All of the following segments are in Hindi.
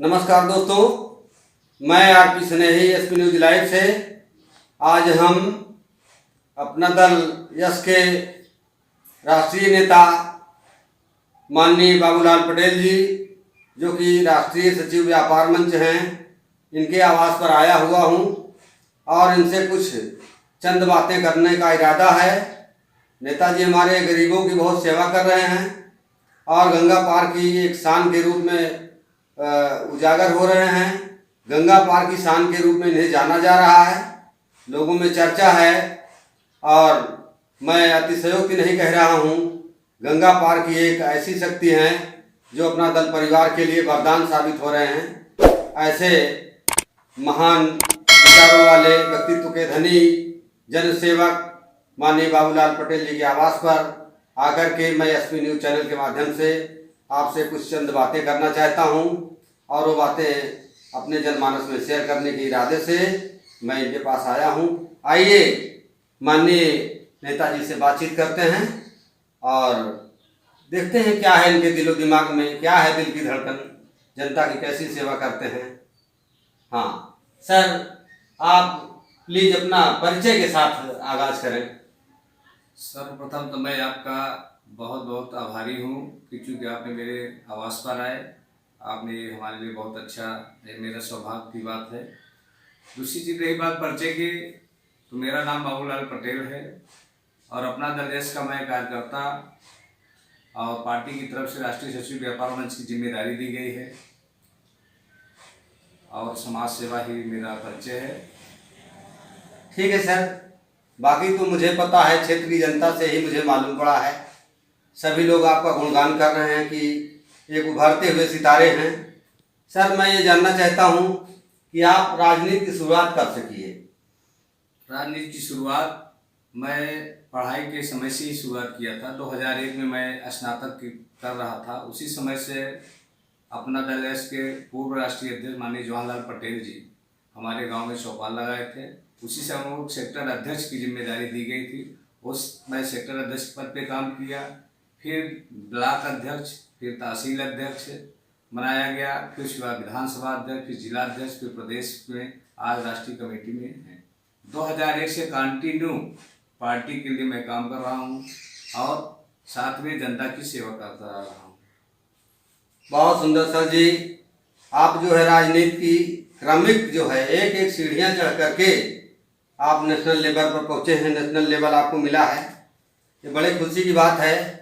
नमस्कार दोस्तों, मैं आरपी स्नेही एसपी न्यूज लाइव से। आज हम अपना दल यस के राष्ट्रीय नेता माननीय बाबूलाल पटेल जी, जो कि राष्ट्रीय सचिव व्यापार मंच हैं, इनके आवास पर आया हुआ हूं और इनसे कुछ चंद बातें करने का इरादा है। नेताजी हमारे गरीबों की बहुत सेवा कर रहे हैं और गंगा पार की एक शान के रूप में उजागर हो रहे हैं। गंगा पार की शान के रूप में इन्हें जाना जा रहा है, लोगों में चर्चा है और मैं अतिशयोक्ति नहीं कह रहा हूँ। गंगा पार की एक ऐसी शक्ति है जो अपना दल परिवार के लिए वरदान साबित हो रहे हैं। ऐसे महान विचारों वाले व्यक्तित्व के धनी जनसेवक माननीय बाबूलाल पटेल जी के आवास पर आकर के मैं एसपी न्यूज चैनल के माध्यम से आपसे कुछ चंद बातें करना चाहता हूं और वो बातें अपने जनमानस में शेयर करने के इरादे से मैं इनके पास आया हूं। आइए माननीय नेताजी से बातचीत करते हैं और देखते हैं क्या है इनके दिलो दिमाग में, क्या है दिल की धड़कन, जनता की कैसी सेवा करते हैं। हाँ सर, आप प्लीज अपना परिचय के साथ आगाज करें। सर्वप्रथम तो मैं आपका बहुत बहुत आभारी हूँ कि चूँकि आपने मेरे आवास पर आए, आपने हमारे लिए बहुत अच्छा मेरा सौभाग्य की बात है। दूसरी चीज़ रही बात परिचय की, तो मेरा नाम बाबूलाल पटेल है और अपना दल देश का मैं कार्यकर्ता और पार्टी की तरफ से राष्ट्रीय सचिव व्यापार मंच की जिम्मेदारी दी गई है और समाज सेवा ही मेरा परिचय है। ठीक है सर, बाकी तो मुझे पता है, क्षेत्र की जनता से ही मुझे मालूम पड़ा है। सभी लोग आपका गुणगान कर रहे हैं कि एक उभरते हुए सितारे हैं। सर, मैं ये जानना चाहता हूँ कि आप राजनीति की शुरुआत कब से किए? राजनीति की शुरुआत मैं पढ़ाई के समय से ही शुरुआत किया था। 2001 में मैं स्नातक कर रहा था। उसी समय से अपना दल एस के पूर्व राष्ट्रीय अध्यक्ष माननीय जवाहरलाल पटेल जी हमारे गांव में चौपाल लगाए थे। उसी से हम लोग सेक्टर अध्यक्ष की जिम्मेदारी दी गई थी। मैं सेक्टर अध्यक्ष पद पे काम किया, फिर ब्लॉक अध्यक्ष, फिर तहसील अध्यक्ष बनाया गया, फिर उसके बाद विधानसभा अध्यक्ष, फिर जिला अध्यक्ष, फिर प्रदेश में आज राष्ट्रीय कमेटी में है। 2001 से कंटिन्यू पार्टी के लिए मैं काम कर रहा हूँ और साथ में जनता की सेवा करता रहा हूँ। बहुत सुंदर सर जी, आप जो है राजनीति की क्रमिक जो है एक एक सीढ़ियाँ चढ़ करके आप नेशनल लेवल पर पहुँचे हैं, नेशनल लेवल आपको मिला है। ये बड़े खुशी की बात है।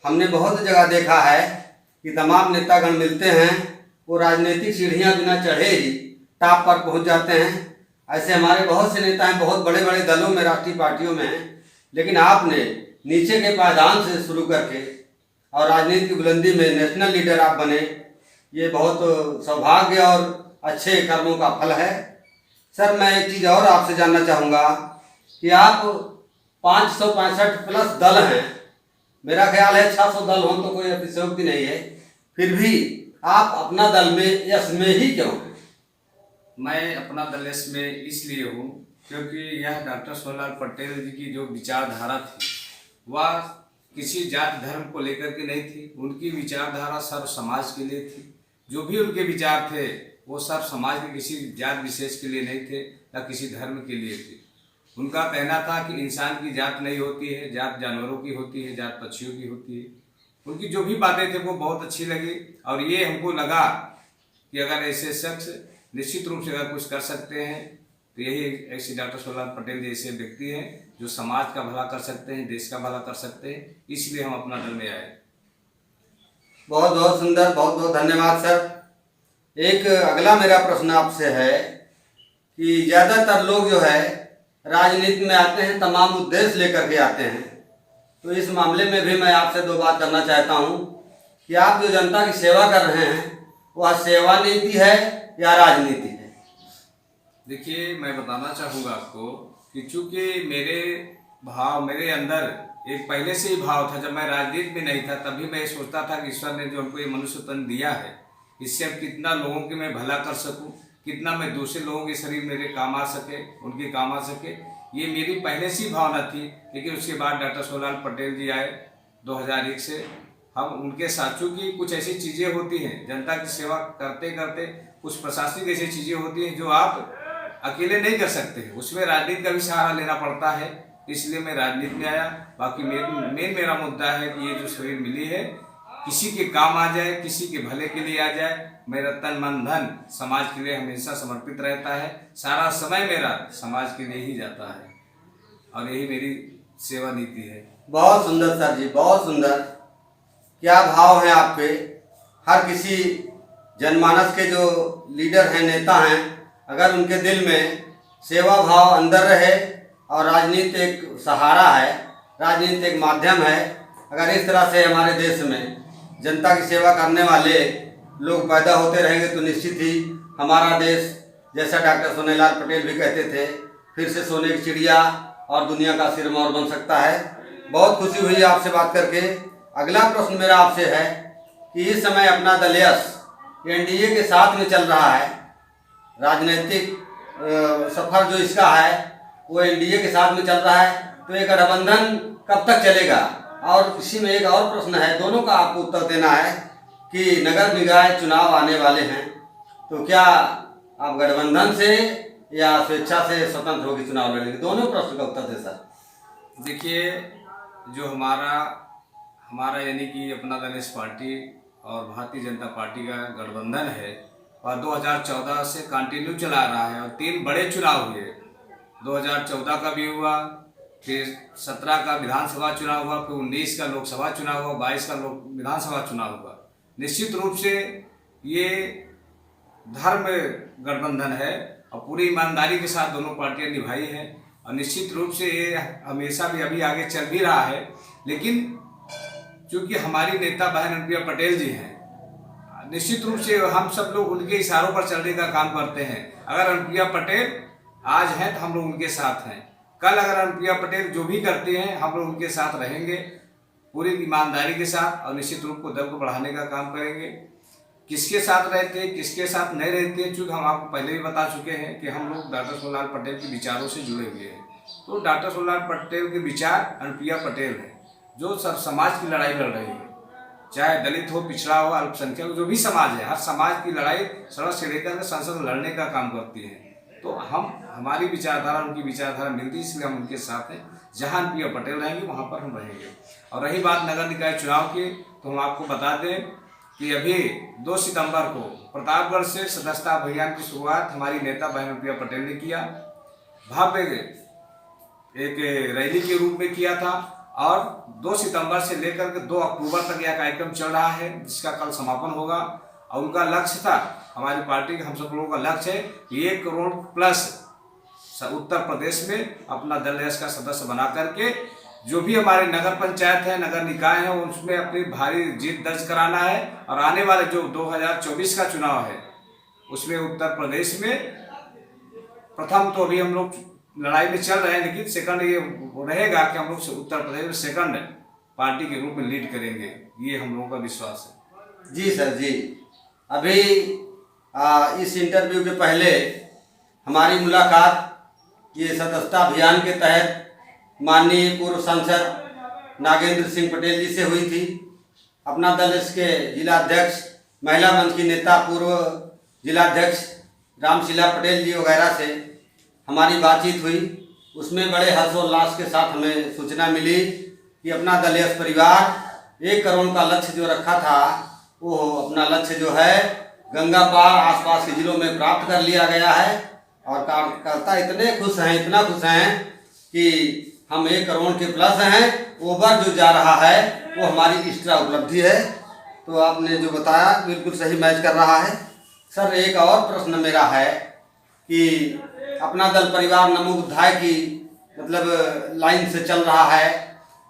हमने बहुत जगह देखा है कि तमाम नेतागण मिलते हैं, वो राजनीतिक सीढ़ियां बिना चढ़े ही टॉप पर पहुंच जाते हैं। ऐसे हमारे बहुत से नेता हैं, बहुत बड़े बड़े दलों में, राष्ट्रीय पार्टियों में हैं, लेकिन आपने नीचे के पायदान से शुरू करके और राजनीति की बुलंदी में नेशनल लीडर आप बने। ये बहुत सौभाग्य और अच्छे कर्मों का फल है। सर, मैं एक चीज़ और आपसे जानना चाहूँगा कि आप 565 प्लस दल हैं, मेरा ख्याल है 600 दल हों तो कोई अतिशयोक्ति नहीं है, फिर भी आप अपना दल में यस में ही क्यों हैं? मैं अपना दल यस में इसलिए हूँ क्योंकि यह डॉक्टर सोहनलाल पटेल जी की जो विचारधारा थी वह किसी जाति धर्म को लेकर के नहीं थी। उनकी विचारधारा सर्व समाज के लिए थी। जो भी उनके विचार थे वो सर्व समाज के, किसी जात विशेष के लिए नहीं थे या किसी धर्म के लिए थे। उनका कहना था कि इंसान की जात नहीं होती है, जात जानवरों की होती है, जात पक्षियों की होती है। उनकी जो भी बातें थे वो बहुत अच्छी लगी और ये हमको लगा कि अगर ऐसे शख्स निश्चित रूप से अगर कुछ कर सकते हैं तो यही ऐसे डॉक्टर सोहनलाल पटेल जैसे व्यक्ति हैं जो समाज का भला कर सकते हैं, देश का भला कर सकते हैं। इसलिए हम अपना दल में आए। बहुत बहुत सुंदर, बहुत बहुत धन्यवाद सर। एक अगला मेरा प्रश्न आपसे है कि ज़्यादातर लोग जो है राजनीति में आते हैं, तमाम उद्देश्य लेकर के आते हैं, तो इस मामले में भी मैं आपसे दो बात करना चाहता हूं कि आप जो जनता की सेवा कर रहे हैं वह सेवा नीति है या राजनीति है? देखिए, मैं बताना चाहूँगा आपको कि चूँकि मेरे अंदर एक पहले से ही भाव था। जब मैं राजनीति में नहीं था तभी मैं सोचता था कि ईश्वर ने जो हमको ये मनुष्य तन दिया है, इससे अब कितना लोगों के मैं भला कर सकूं, कितना मैं दूसरे लोगों के शरीर मेरे काम आ सके, उनके काम आ सके, ये मेरी पहले से ही भावना थी। लेकिन उसके बाद डॉक्टर सोहनलाल पटेल जी आए 2001 से। हम उनके साथ, चूँकि कुछ ऐसी चीज़ें होती हैं जनता की सेवा करते करते, कुछ प्रशासनिक ऐसी चीज़ें होती हैं जो आप अकेले नहीं कर सकते, उसमें राजनीति का भी सहारा लेना पड़ता है। इसलिए मैं राजनीति में आया। बाकी मेन मेरा मुद्दा है कि ये जो शरीर मिली है किसी के काम आ जाए, किसी के भले के लिए आ जाए। मेरा तन मन धन समाज के लिए हमेशा समर्पित रहता है, सारा समय मेरा समाज के लिए ही जाता है और यही मेरी सेवा नीति है। बहुत सुंदर सर जी, बहुत सुंदर। क्या भाव है आपके। हर किसी जनमानस के जो लीडर हैं, नेता हैं, अगर उनके दिल में सेवा भाव अंदर रहे और राजनीति एक सहारा है, राजनीति एक माध्यम है, अगर इस तरह से हमारे देश में जनता की सेवा करने वाले लोग पैदा होते रहेंगे तो निश्चित ही हमारा देश, जैसा डॉक्टर सोनेलाल पटेल भी कहते थे, फिर से सोने की चिड़िया और दुनिया का सिरमौर बन सकता है। बहुत खुशी हुई आपसे बात करके। अगला प्रश्न मेरा आपसे है कि इस समय अपना दल यस एनडीए के साथ में चल रहा है, राजनीतिक सफर जो इसका है वो एनडीए के साथ में चल रहा है, तो ये गठबंधन कब तक चलेगा। और इसी में एक और प्रश्न है, दोनों का आपको उत्तर देना है कि नगर निकाय चुनाव आने वाले हैं, तो क्या आप गठबंधन से या स्वेच्छा से स्वतंत्र होकर चुनाव लड़ेंगे। दोनों प्रश्न का उत्तर दे सर। देखिए, जो हमारा यानी कि अपना दल इस पार्टी और भारतीय जनता पार्टी का गठबंधन है और 2014 से कंटिन्यू चला रहा है और 3 बड़े चुनाव हुए। 2014 का भी हुआ, फिर 17 का विधानसभा चुनाव हुआ, फिर 19 का लोकसभा चुनाव हुआ, 22 का विधानसभा चुनाव हुआ। निश्चित रूप से ये धर्म गठबंधन है और पूरी ईमानदारी के साथ दोनों पार्टियां निभाई हैं और निश्चित रूप से ये हमेशा भी अभी आगे चल भी रहा है। लेकिन चूंकि हमारी नेता बहन अनुप्रिया पटेल जी हैं, निश्चित रूप से हम सब लोग उनके इशारों पर चलने का काम करते हैं। अगर अनुप्रिया पटेल आज हैं तो हम लोग उनके साथ हैं, कल अगर अनुप्रिया पटेल जो भी करते हैं हम लोग उनके साथ रहेंगे पूरी ईमानदारी के साथ और निश्चित रूप को दल को बढ़ाने का काम करेंगे। किसके साथ रहते हैं, किसके साथ नहीं रहते हैं, चूँकि हम आपको पहले भी बता चुके हैं कि हम लोग डॉक्टर सोनेलाल पटेल के विचारों से जुड़े हुए हैं। तो डॉक्टर सोनेलाल पटेल के विचार अनुप्रिया पटेल है जो सब समाज की लड़ाई लड़ रही है, चाहे दलित हो, पिछड़ा हो, अल्पसंख्यक, जो भी समाज है, हर समाज की लड़ाई सड़क से लेकर संसद में लड़ने का काम करती है। तो हमारी विचारधारा उनकी विचारधारा मिलती है, इसलिए हम उनके साथ हैं। जहाँ अनुप्रिया पटेल रहेंगे वहाँ पर हम रहेंगे। और रही बात नगर निकाय चुनाव की, तो हम आपको बता दें कि अभी 2 सितंबर को प्रतापगढ़ से सदस्यता अभियान की शुरुआत हमारी नेता बहन अनुप्रिया पटेल ने किया, भव्य एक रैली के रूप में किया था और 2 सितंबर से लेकर के 2 अक्टूबर तक यह कार्यक्रम चल रहा है, जिसका कल समापन होगा। और उनका लक्ष्य था, हमारी पार्टी का हम सब लोगों का लक्ष्य है कि 1 करोड़ प्लस उत्तर प्रदेश में अपना दल यस का सदस्य बना करके जो भी हमारे नगर पंचायत है, नगर निकाय है, उसमें अपनी भारी जीत दर्ज कराना है। और आने वाले जो 2024 का चुनाव है उसमें उत्तर प्रदेश में प्रथम तो अभी हम लोग लड़ाई में चल रहे हैं, लेकिन सेकंड ये रहेगा कि हम लोग उत्तर प्रदेश में सेकंड पार्टी के रूप में लीड करेंगे, ये हम लोगों का विश्वास है। जी सर जी, अभी इस इंटरव्यू के पहले हमारी मुलाकात ये सदस्यता अभियान के तहत माननीय पूर्व सांसद नागेंद्र सिंह पटेल जी से हुई थी। अपना दल इसके जिला अध्यक्ष, महिला मंच की नेता पूर्व जिला अध्यक्ष रामशिला पटेल जी वगैरह से हमारी बातचीत हुई। उसमें बड़े हर्षोल्लास के साथ हमें सूचना मिली कि अपना दल यस परिवार 1 करोड़ का लक्ष्य जो रखा था वो अपना लक्ष्य जो है गंगा पार आसपास के जिलों में प्राप्त कर लिया गया है। और कार्यकर्ता इतने खुश हैं, इतना खुश हैं कि हम 1 करोड़ के प्लस हैं, ओवर जो जा रहा है वो हमारी एक्स्ट्रा उपलब्धि है। तो आपने जो बताया बिल्कुल सही मैच कर रहा है। सर एक और प्रश्न मेरा है कि अपना दल परिवार नमोबुद्धाय की मतलब लाइन से चल रहा है,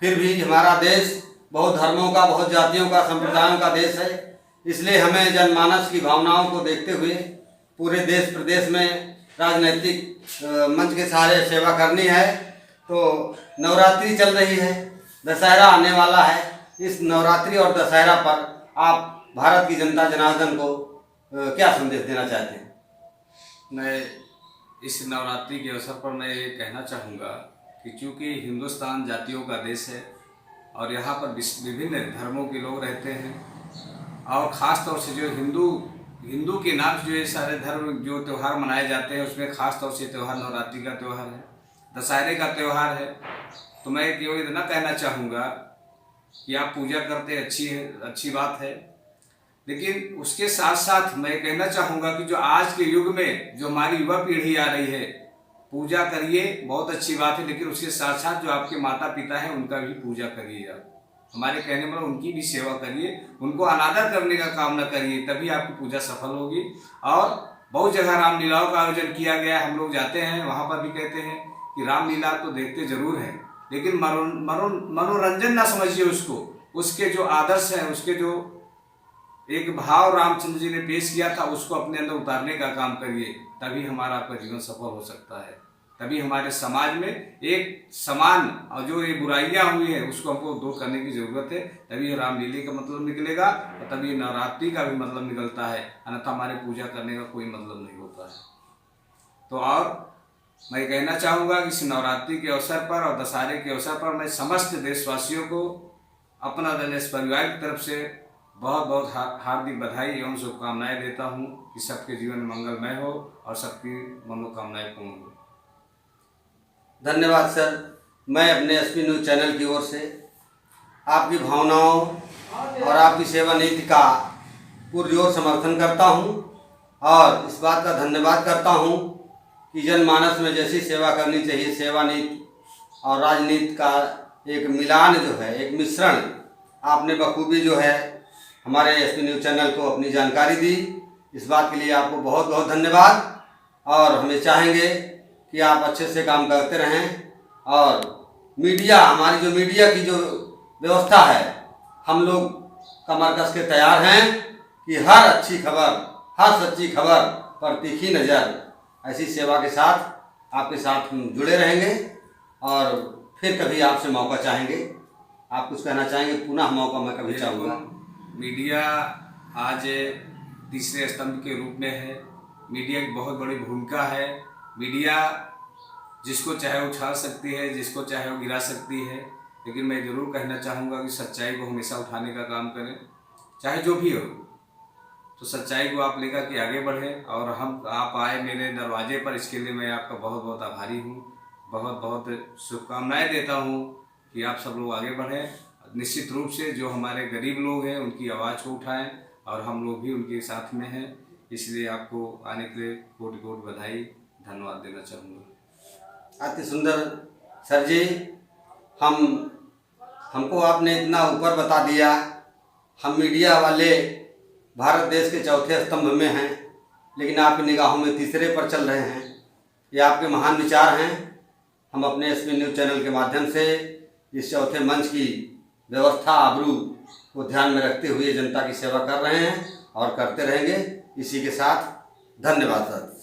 फिर भी हमारा देश बहुत धर्मों का, बहुत जातियों का, संप्रदायों का देश है। इसलिए हमें जनमानस की भावनाओं को देखते हुए पूरे देश प्रदेश में राजनीतिक मंच के सहारे सेवा करनी है। तो नवरात्रि चल रही है, दशहरा आने वाला है। इस नवरात्रि और दशहरा पर आप भारत की जनता जनार्दन को क्या संदेश देना चाहते हैं। मैं इस नवरात्रि के अवसर पर मैं ये कहना चाहूँगा कि चूँकि हिंदुस्तान जातियों का देश है और यहाँ पर विभिन्न धर्मों के लोग रहते हैं। और ख़ास तौर से जो हिंदू के नाम से जो ये सारे धर्म जो त्यौहार मनाए जाते हैं, उसमें ख़ास तौर से त्यौहार नवरात्रि का त्यौहार है, दशहरे का त्यौहार है। तो मैं केवल इतना कहना चाहूँगा कि आप पूजा करते अच्छी बात है, लेकिन उसके साथ साथ मैं कहना चाहूँगा कि जो आज के युग में जो हमारी युवा पीढ़ी आ रही है, पूजा करिए, बहुत अच्छी बात है, लेकिन उसके साथ साथ जो आपके माता पिता हैं उनका भी पूजा करिए। आप हमारे कहने पर उनकी भी सेवा करिए, उनको अनादर करने का काम न करिए, तभी आपकी पूजा सफल होगी। और बहुत जगह रामलीलाओं का आयोजन किया गया, हम लोग जाते हैं, वहाँ पर भी कहते हैं कि रामलीला तो देखते जरूर हैं, लेकिन मनोरंजन ना समझिए उसको, उसके जो आदर्श हैं, उसके जो एक भाव रामचंद्र जी ने पेश किया था, उसको अपने अंदर उतारने का काम करिए, तभी हमारा आपका जीवन सफल हो सकता है। तभी हमारे समाज में एक समान और जो ये बुराइयां हुई है उसको हमको दूर करने की जरूरत है, तभी रामलीला का मतलब निकलेगा और तभी नवरात्रि का भी मतलब निकलता है, अन्यथा हमारे पूजा करने का कोई मतलब नहीं होता है। तो और मैं कहना चाहूँगा कि इस नवरात्रि के अवसर पर और दशहरे के अवसर पर मैं समस्त देशवासियों को अपना दलेश परिवार की तरफ से बहुत बहुत हार्दिक बधाई एवं शुभकामनाएं देता हूँ कि सबके जीवन मंगलमय हो और सबकी मनोकामनाएं पूर्ण हो। धन्यवाद सर। मैं अपने एसपी न्यूज़ चैनल की ओर से आपकी भावनाओं और आपकी सेवा नीति का पुरजोर समर्थन करता हूं और इस बात का धन्यवाद करता हूं कि जनमानस में जैसी सेवा करनी चाहिए, सेवा नीति और राजनीति का एक मिलान जो है, एक मिश्रण आपने बखूबी जो है हमारे एसपी न्यूज़ चैनल को अपनी जानकारी दी। इस बात के लिए आपको बहुत बहुत धन्यवाद। और हमें चाहेंगे कि आप अच्छे से काम करते रहें और मीडिया, हमारी जो मीडिया की जो व्यवस्था है, हम लोग कमर कस के तैयार हैं कि हर अच्छी खबर, हर सच्ची खबर पर तीखी नज़र, ऐसी सेवा के साथ आपके साथ हम जुड़े रहेंगे और फिर कभी आपसे मौका चाहेंगे। आप कुछ कहना चाहेंगे? पुनः मौका मैं कभी चाहूँगा। मीडिया आज तीसरे स्तंभ के रूप में है। मीडिया की बहुत बड़ी भूमिका है। मीडिया जिसको चाहे उछाल सकती है, जिसको चाहे वो गिरा सकती है, लेकिन मैं ज़रूर कहना चाहूँगा कि सच्चाई को हमेशा उठाने का काम करें, चाहे जो भी हो। तो सच्चाई को आप लेकर के आगे बढ़ें और आप आए मेरे दरवाजे पर, इसके लिए मैं आपका बहुत बहुत आभारी हूँ। बहुत बहुत शुभकामनाएं देता हूँ कि आप सब लोग आगे बढ़ें। निश्चित रूप से जो हमारे गरीब लोग हैं उनकी आवाज़ को उठाएं और हम लोग भी उनके साथ में हैं। इसलिए आपको आने के लिए कोटि कोटि बधाई, धन्यवाद देना चाहूँगा। अति सुंदर सर जी, हमको आपने इतना ऊपर बता दिया। हम मीडिया वाले भारत देश के चौथे स्तंभ में हैं, लेकिन आपकी निगाहों में तीसरे पर चल रहे हैं। ये आपके महान विचार हैं। हम अपने एसपी न्यूज़ चैनल के माध्यम से इस चौथे मंच की व्यवस्था, आबरू को ध्यान में रखते हुए जनता की सेवा कर रहे हैं और करते रहेंगे। इसी के साथ धन्यवाद सर।